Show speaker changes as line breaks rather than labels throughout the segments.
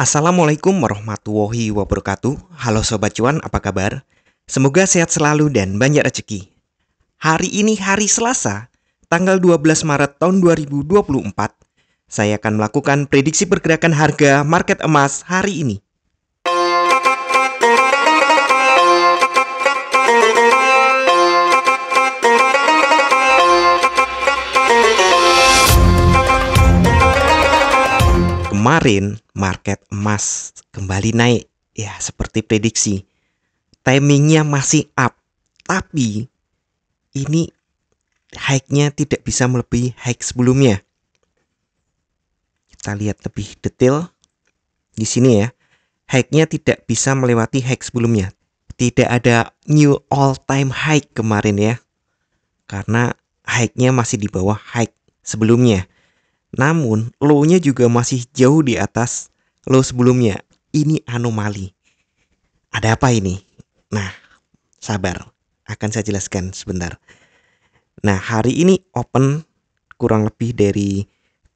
Assalamualaikum warahmatullahi wabarakatuh. Halo Sobat Cuan, apa kabar? Semoga sehat selalu dan banyak rezeki. Hari ini hari Selasa, tanggal 12 Maret tahun 2024. Saya akan melakukan prediksi pergerakan harga market emas hari ini. Kemarin market emas kembali naik, ya seperti prediksi. Timingnya masih up, tapi ini high-nya tidak bisa melebihi high sebelumnya. Kita lihat lebih detail di sini ya. High-nya tidak bisa melewati high sebelumnya. Tidak ada new all time high kemarin ya. Karena high-nya masih di bawah high sebelumnya. Namun low-nya juga masih jauh di atas low sebelumnya. Ini anomali. Ada apa ini? Nah, sabar. Akan saya jelaskan sebentar. Nah, hari ini open kurang lebih dari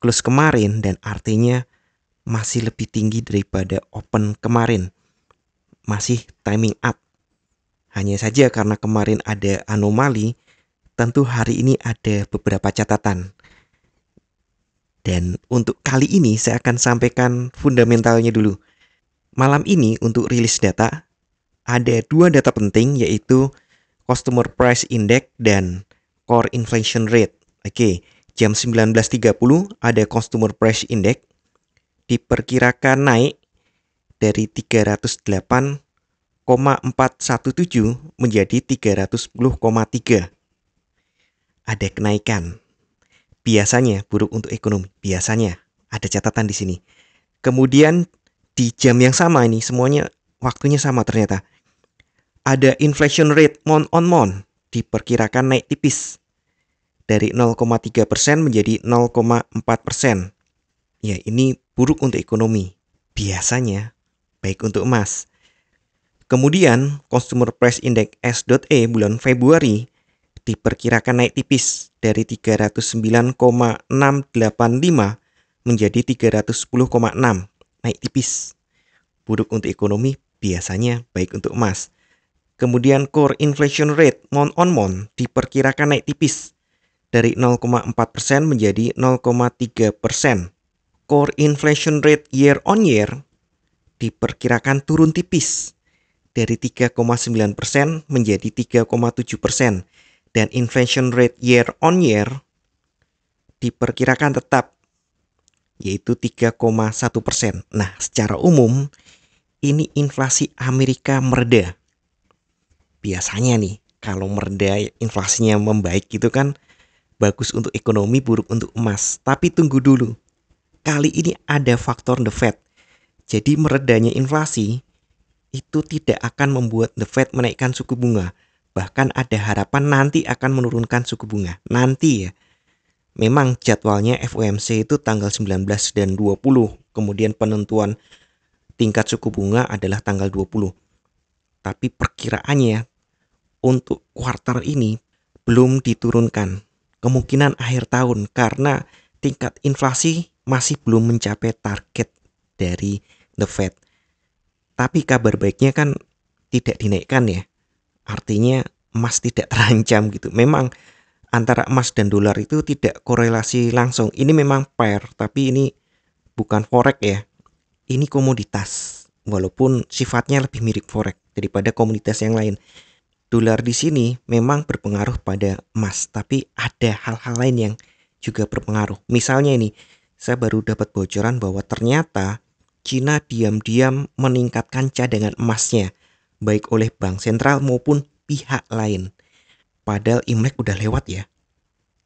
close kemarin dan artinya masih lebih tinggi daripada open kemarin. Masih timing up. Hanya saja karena kemarin ada anomali, tentu hari ini ada beberapa catatan. Dan untuk kali ini saya akan sampaikan fundamentalnya dulu. Malam ini untuk rilis data, ada dua data penting yaitu Customer Price Index dan Core Inflation Rate. Oke, jam 19.30 ada Customer Price Index. Diperkirakan naik dari 308,417 menjadi 310,3. Ada kenaikan. Biasanya buruk untuk ekonomi. Biasanya ada catatan di sini. Kemudian di jam yang sama ini semuanya waktunya sama ternyata. Ada inflation rate month on month diperkirakan naik tipis dari 0,3% menjadi 0,4%. Ya, ini buruk untuk ekonomi. Biasanya baik untuk emas. Kemudian Consumer Price Index S.E bulan Februari diperkirakan naik tipis dari 309,685 menjadi 310,6. Naik tipis. Buruk untuk ekonomi, biasanya baik untuk emas. Kemudian core inflation rate month on month diperkirakan naik tipis dari 0,4% menjadi 0,3%. Core inflation rate year on year diperkirakan turun tipis dari 3,9% menjadi 3,7%. Dan inflation rate year on year diperkirakan tetap yaitu 3,1%. Nah, secara umum ini inflasi Amerika mereda. Biasanya nih, kalau mereda inflasinya membaik gitu kan bagus untuk ekonomi, buruk untuk emas. Tapi tunggu dulu. Kali ini ada faktor the Fed. Jadi meredanya inflasi itu tidak akan membuat the Fed menaikkan suku bunga. Bahkan ada harapan nanti akan menurunkan suku bunga. Nanti ya. Memang jadwalnya FOMC itu tanggal 19 dan 20. Kemudian penentuan tingkat suku bunga adalah tanggal 20. Tapi perkiraannya untuk kuartal ini belum diturunkan. Kemungkinan akhir tahun karena tingkat inflasi masih belum mencapai target dari the Fed. Tapi kabar baiknya kan tidak dinaikkan ya. Artinya emas tidak terancam gitu. Memang antara emas dan dolar itu tidak korelasi langsung. Ini memang pair, tapi ini bukan forex ya. Ini komoditas. Walaupun sifatnya lebih mirip forex daripada komoditas yang lain. Dolar di sini memang berpengaruh pada emas, tapi ada hal-hal lain yang juga berpengaruh. Misalnya ini, saya baru dapat bocoran bahwa ternyata Cina diam-diam meningkatkan cadangan emasnya, baik oleh bank sentral maupun pihak lain. Padahal Imlek udah lewat ya.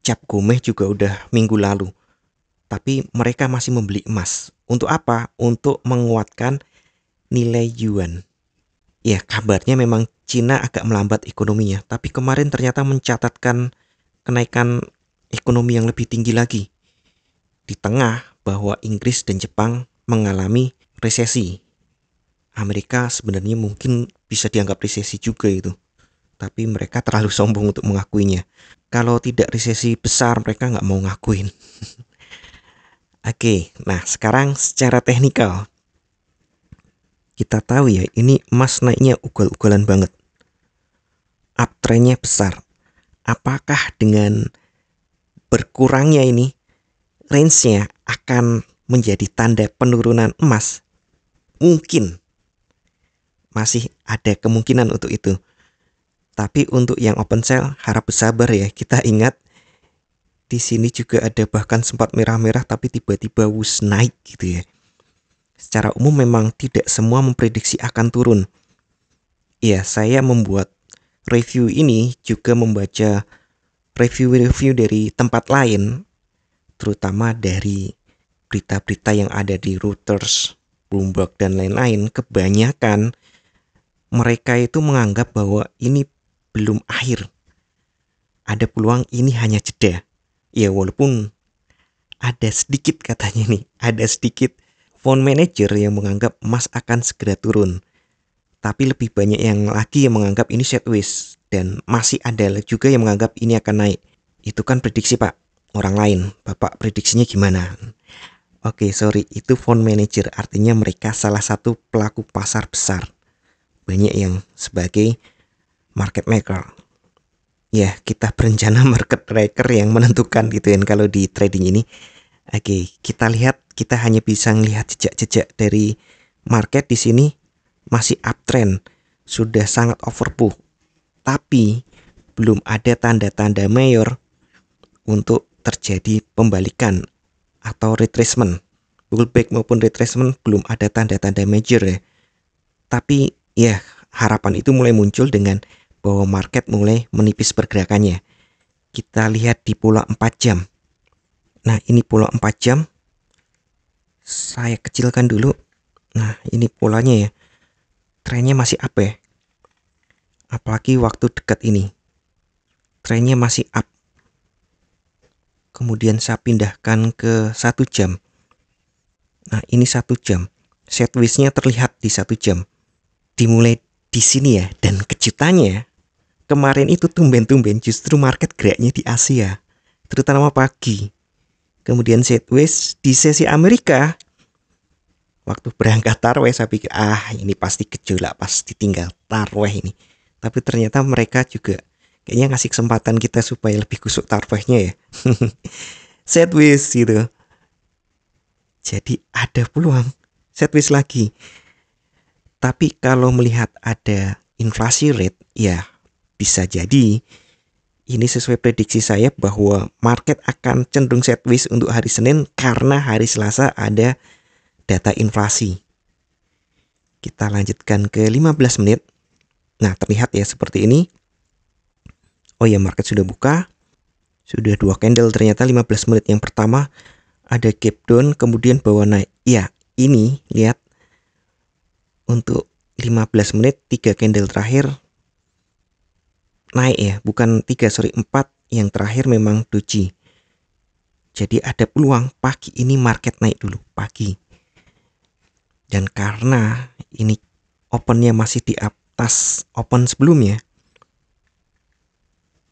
Cap Gomeh juga udah minggu lalu. Tapi mereka masih membeli emas. Untuk apa? Untuk menguatkan nilai yuan. Ya, kabarnya memang Cina agak melambat ekonominya. Tapi kemarin ternyata mencatatkan kenaikan ekonomi yang lebih tinggi lagi. Di tengah bahwa Inggris dan Jepang mengalami resesi. Amerika sebenarnya mungkin bisa dianggap resesi juga itu. Tapi mereka terlalu sombong untuk mengakuinya. Kalau tidak resesi besar mereka nggak mau ngakuin. Oke, nah sekarang secara teknikal. kita tahu ya, ini emas naiknya ugal-ugalan banget. Uptrendnya besar. Apakah dengan berkurangnya ini range-nya akan menjadi tanda penurunan emas? Mungkin. Masih ada kemungkinan untuk itu. Tapi untuk yang open sell harap bersabar ya. Kita ingat di sini juga ada bahkan sempat merah-merah tapi tiba-tiba naik gitu ya. Secara umum memang tidak semua memprediksi akan turun. Ya, saya membuat review ini juga membaca review-review dari tempat lain, terutama dari berita-berita yang ada di Reuters, Bloomberg, dan lain-lain. Kebanyakan mereka itu menganggap bahwa ini belum akhir. Ada peluang ini hanya jeda. Ya walaupun ada sedikit katanya nih, ada sedikit fund manager yang menganggap emas akan segera turun. Tapi lebih banyak yang lagi yang menganggap ini sideways. Dan masih ada juga yang menganggap ini akan naik. Itu kan prediksi Pak, orang lain. Bapak prediksinya gimana? Oke, sorry, itu fund manager. Artinya mereka salah satu pelaku pasar besar. Banyak yang sebagai market maker. Ya, kita berencana market maker yang menentukan gitu kan kalau di trading ini. Oke, kita lihat, kita hanya bisa melihat jejak-jejak dari market di sini masih uptrend, sudah sangat overbought. Tapi belum ada tanda-tanda mayor untuk terjadi pembalikan atau retracement. Pullback maupun retracement belum ada tanda-tanda major ya. Tapi ya, harapan itu mulai muncul dengan bahwa market mulai menipis pergerakannya. Kita lihat di pola 4 jam. Nah, ini pola 4 jam. Saya kecilkan dulu. Nah, ini polanya ya. Trennya masih up ya. Apalagi waktu dekat ini. Trennya masih up. Kemudian saya pindahkan ke 1 jam. Nah, ini 1 jam. Sideways-nya terlihat di 1 jam. Dimulai di sini ya, dan kejutannya kemarin itu tumben-tumben justru market geraknya di Asia, terutama pagi. Kemudian sideways di sesi Amerika. Waktu berangkat tarweh saya pikir ini pasti gejolak, pasti tinggal tarweh ini. Tapi ternyata mereka juga kayaknya ngasih kesempatan kita supaya lebih kusuk tarwehnya ya. Sideways gitu. Jadi ada peluang sideways lagi. Tapi kalau melihat ada inflasi rate, ya bisa jadi ini sesuai prediksi saya bahwa market akan cenderung sideways untuk hari Senin karena hari Selasa ada data inflasi. Kita lanjutkan ke 15 menit. Nah, terlihat ya seperti ini. Oh ya, market sudah buka. Sudah 2 candle ternyata 15 menit yang pertama ada gap down kemudian bawah naik. Ya, ini lihat. Untuk 15 menit 3 candle terakhir naik ya, bukan 3 4 yang terakhir memang doji. Jadi ada peluang pagi ini market naik dulu pagi. Dan karena ini opennya masih di atas open sebelumnya,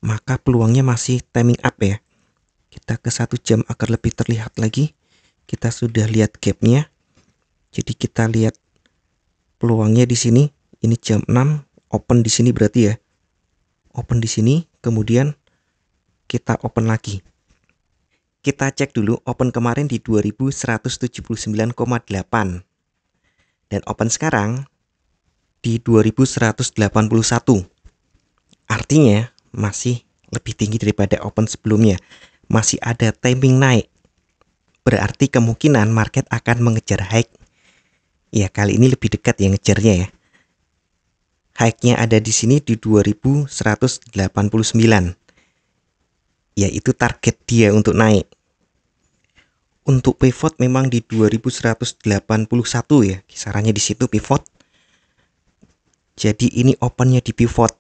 maka peluangnya masih timing up ya. Kita ke 1 jam agar lebih terlihat lagi. Kita sudah lihat gapnya. Jadi kita lihat peluangnya di sini. Ini jam 6, open di sini berarti ya. Open di sini, kemudian kita open lagi. Kita cek dulu open kemarin di 2179,8 dan open sekarang di 2181. Artinya masih lebih tinggi daripada open sebelumnya. Masih ada timing naik. Berarti kemungkinan market akan mengejar high. Ya, kali ini lebih dekat ya ngejarnya ya. High-nya ada di sini di 2189. Ya, itu target dia untuk naik. Untuk pivot memang di 2181 ya, kisarannya di situ pivot. Jadi ini opennya di pivot.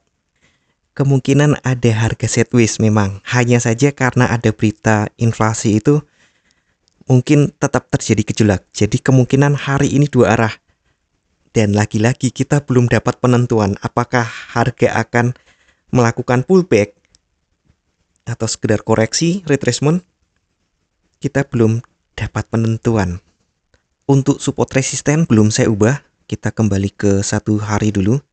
Kemungkinan ada harga sideways memang. Hanya saja karena ada berita inflasi itu mungkin tetap terjadi gejolak. Jadi kemungkinan hari ini dua arah. Dan lagi-lagi kita belum dapat penentuan apakah harga akan melakukan pullback atau sekedar koreksi, retracement. Kita belum dapat penentuan. Untuk support resisten belum saya ubah. kita kembali ke 1 hari dulu.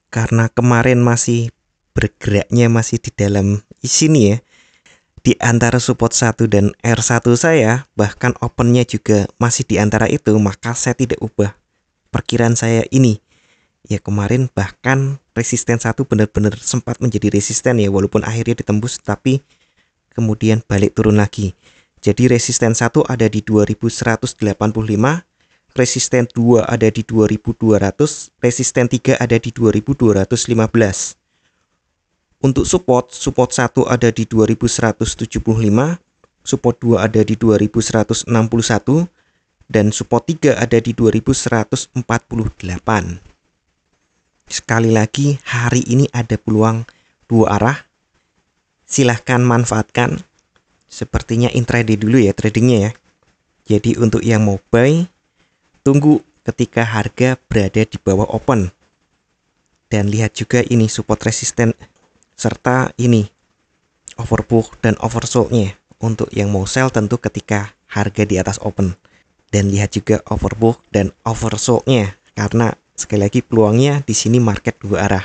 Karena kemarin masih bergeraknya masih di dalam sini ya, di antara support 1 dan R1 saya, bahkan opennya juga masih di antara itu, maka saya tidak ubah perkiraan saya ini. Ya kemarin bahkan resisten 1 benar-benar sempat menjadi resisten ya, walaupun akhirnya ditembus tapi kemudian balik turun lagi. Jadi resisten 1 ada di 2185, resisten 2 ada di 2200, resisten 3 ada di 2215. Untuk support 1 ada di 2175, support 2 ada di 2161, dan support 3 ada di 2148. Sekali lagi, hari ini ada peluang 2 arah. Silahkan manfaatkan. Sepertinya intraday dulu ya tradingnya ya. Jadi untuk yang mau buy, tunggu ketika harga berada di bawah open. Dan lihat juga ini support resisten serta ini overbought dan oversold-nya. Untuk yang mau sell tentu ketika harga di atas open. Dan lihat juga overbought dan oversold-nya, karena sekali lagi peluangnya di sini market 2 arah.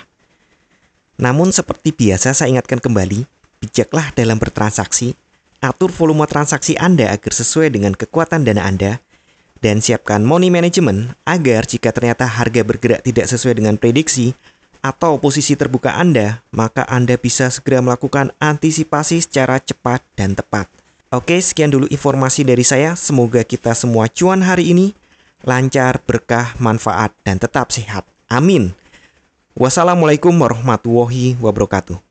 Namun seperti biasa saya ingatkan kembali, bijaklah dalam bertransaksi, atur volume transaksi Anda agar sesuai dengan kekuatan dana Anda, dan siapkan money management agar jika ternyata harga bergerak tidak sesuai dengan prediksi atau posisi terbuka Anda, maka Anda bisa segera melakukan antisipasi secara cepat dan tepat. Oke, sekian dulu informasi dari saya. Semoga kita semua cuan hari ini, lancar, berkah, manfaat, dan tetap sehat. Amin. Wassalamualaikum warahmatullahi wabarakatuh.